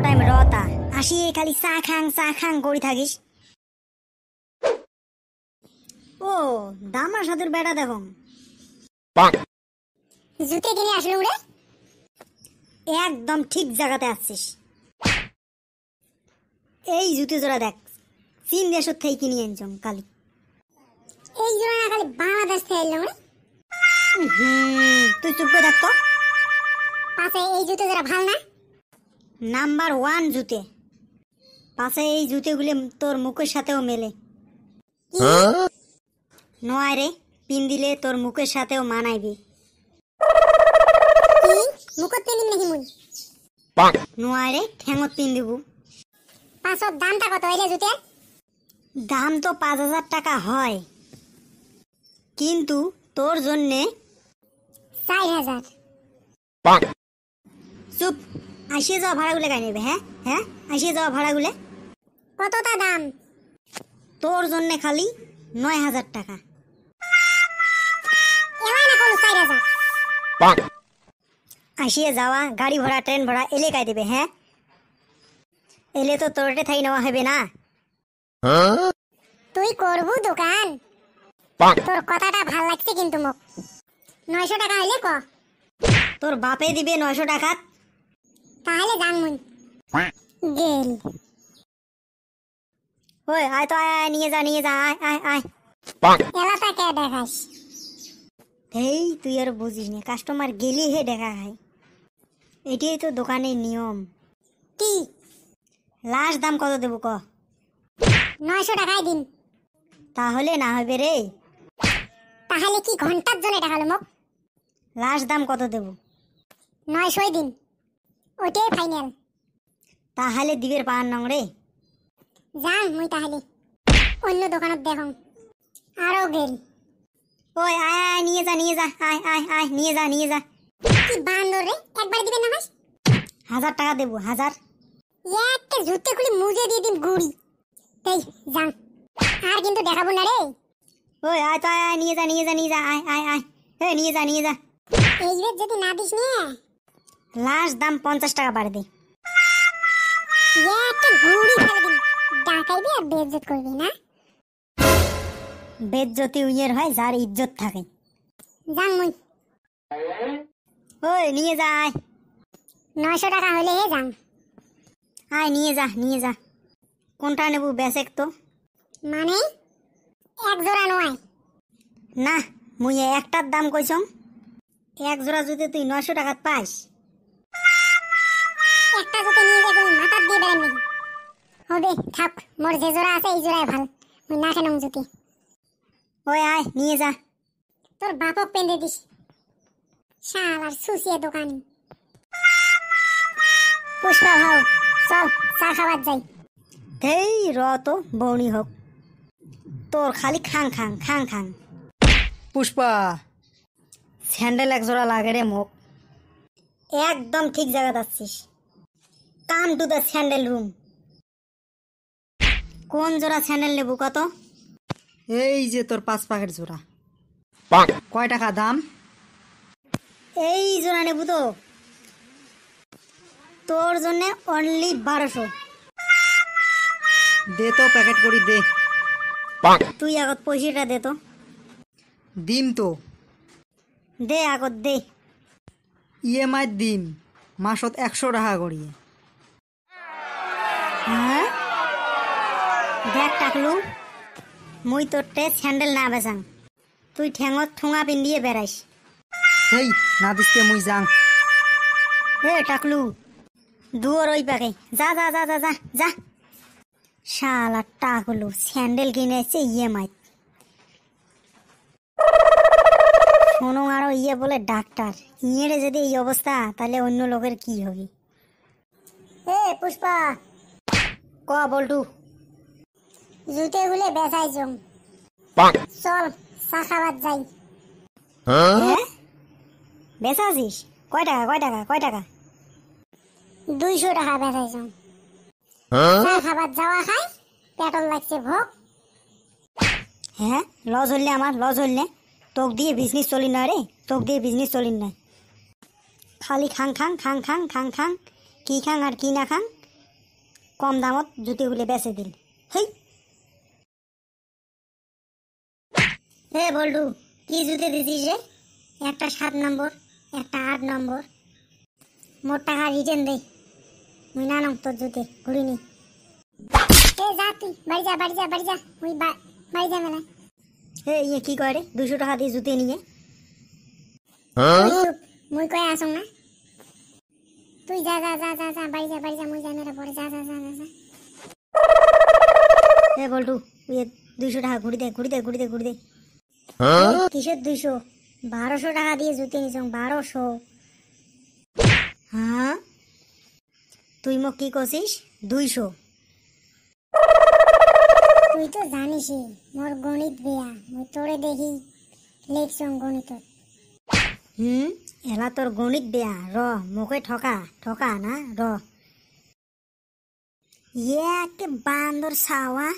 Time রতা আসিয়ে খালি চা খাং করে থাকিস। ও দামার সাথের বেটা দেখো জুতে কিনে আসলো রে। একদম ঠিক জায়গাতে আসছিস। এই জুতে জোড়া দেখ, চীন দেশের থেকে কিনে আনছম কালি। এই জোড়া না খালি বাংলাদেশ থেকে এলো রে। তুই চুপ করে থাক তো। পাশে এই জুতে জোড়া ভাল না? নাম্বার 1 জুতে। পাশে এই জুতেগুলি তোর মুখের সাথেও মেলে। নয় রে, পিন দিলে তোর মুখের সাথেও মানাইবি। মুখত পিন দিম নাকি মুই? নয় রে, ঠ্যাঙত পিন দিব। পাঁচশোর দামটা কত হইলে জুতে? দাম তো 5,000 টাকা হয়, কিন্তু তোর জন্যে 4,000। চুপ। আসিয়ে যাওয়া ভাড়াগুলো গাই নেবে। হ্যাঁ হ্যাঁ, আসিয়ে যাওয়া ভাড়াগুলো কতটা দাম? তোর জন্যে খালি 9,000 টাকা। এলাই না কল 4,000। আসিয়ে যাওয়া গাড়ি ভাড়া ট্রেন ভাড়া এলাকায় দেবে। হ্যাঁ, এলে তো তোরটে থাই নেওয়া হবে না। তুই করবু দোকান? তোর কথাটা ভাল লাগছে কিন্তু মোক। 900 টাকা হইলে ক। তোর বাপে দিবে 900 টাকা। তাহলে যান মুই গেল। ওই আয় তো, আয় আয়, নিয়ে যা আয় আয় আয়। এলাকা কে দেখাস? এই তুই আর বুঝিস না, কাস্টমার গেলি হে দেখা খায়। এটাই তো দোকানের নিয়ম। কি লাস্ট দাম কত দেবো ক? 900 টাকায় দিন। তাহলে না হবে রে। তাহলে কি ঘন্টার জন্য দেখালো মোক? লাস্ট দাম কত দেবো? 900 দিন, ওটাই ফাইনাল। তাহলে দিবের পান নং রে। যান মুই তাহলে অন্য দোকানত দেখুন। আরো গেল। ওই আয় আয়, নিয়ে যা আয় আয় আয়, নিয়ে যা। কি বান্দর রে, একবার দিবেন না ভাই? 1000 টাকা দেবো, 1000। একটা জুতে খুলি মুজে দিয়ে দিন গুড়ি। এই যান, আর কিন্তু দেখাবো না রে। ওই আয় তো, আয় নিয়ে যা আয় আয় আয়। এই নিয়ে যা। এইবার যদি না দিস নে, লাস্ট দাম 50 টাকা বাড়ে দে। একটা গুড়ি ফেলে দিন। ডাকাইবি আর বেইজ্জত করবি না। বেজ্জতি উইয়ের হয় যার ইজ্জত থাকে। যান মুই। ওই নিয়ে যা আয়। 900 টাকা হলে হে যান। আয় নিয়ে যা। কোনটা নেবো বেসেক তো? মানে এক জোড়া নয় না, মুই একটার দাম কইছম। এক জোড়া যদি তুই 900 টাকা পাইস। একটা জুতে নিয়ে যাবে মাথার দিয়ে বেড়ান নাকি? হবে থাক, মোর যে জোড়া আছে এই জোড়াই ভাল। মুই না কেন জুতি। ওই আয় নিয়ে যা। তোর বাপক পেন্দে দিস। শালার সুসিয়ে দোকানি। পুষ্পা ভাও, চল চা খাবার যাই। এই র তো বৌনি হোক, তোর খালি খাং। পুষ্পা, স্যান্ডেল এক জোড়া লাগে রে মোক। একদম ঠিক জায়গা যাচ্ছিস। Come to the sandal room. কোন জোড়া স্যান্ডেল নেবো কত? এই যে তোর 5 প্যাকেট জোড়া। কয় টাকা দাম? এই জোড়া নেবো তো তোর জন্য অনলি 1200। দে তো প্যাকেট করি দে। তুই আগত পয়সাটা দে তো। দিম তো। দে আগত দে। ইএমআই দিম মাসত 100 টাকা করিয়ে। হ্যাঁ দেখ টাকলু, মুই তোরটে স্যান্ডেল না বেচাং। তুই ঠ্যাঙত ঠোঙা পিন্দিয়ে বেড়াইস। হেই না দিসতে মুই যাং। হে টাকলু, দুয়ার ওই পাকে যা। শালা টাকলু স্যান্ডেল কিনেছে ইএমআই। শোনো আরো বলে ডাক্তার। ইয়েরে যদি এই অবস্থা, তাহলে অন্য লোকের কি হবে? এ পুষ্পা, ক বল্টু। জুতে গুলে বেচাই জম। চল চা খাবার যাই। হ্যাঁ বেচাছিস? কয় টাকা? 200 টাকা বেচাই জম। চা খাবার যাওয়া খাই, পেট্রোল লাগছে ভোগ। হ্যাঁ লজ হইলে আমার লজ হইলে তোক দিয়ে বিজনেস চলি না রে, তোক দিয়ে বিজনেস চলি না। খালি খাং কি খাং আর কি না খাং, কম দামত জুতিগুলি বেচে দিল হেই। হে বল্টু, কি জুতে দিছিস রে? একটা 7 নম্বর, একটা 8 নম্বর। মোট টাকা রিটার্ন দে, মুই না নাম তোর জুতে ঘুরি নি। এ যা তুই বাড়ি যা, বাড়ি যা, বাড়ি যা, মুই বাড়ি যা মেলা। হে ইয়ে কি করে 200 টাকা দিয়ে জুতি নিয়ে? চুপ, মুই কয়ে আসং না। তুই যা যা যা যা যা, বাড়ি যা, বাড়ি যা, মুই যা মেলা পরে, যা যা যা যা যা। হে বল্টু ইয়ে 200 টাকা ঘুরি দে ঘুরি দে ঘুরি দে ঘুরি দে। কিসের 200? 1200 টাকা দিয়ে জুতে নিছং, 1200। হ্যাঁ তুই মোক কি কছিস 200? তুই তো জানিসই মোর গণিত বেয়া, মুই তোরে দেখি লেখছং গণিত। এলা তোর গণিত বেয়া র মোকে ঠকা ঠকা না র। ইয়ে কে বান্দর ছাওয়া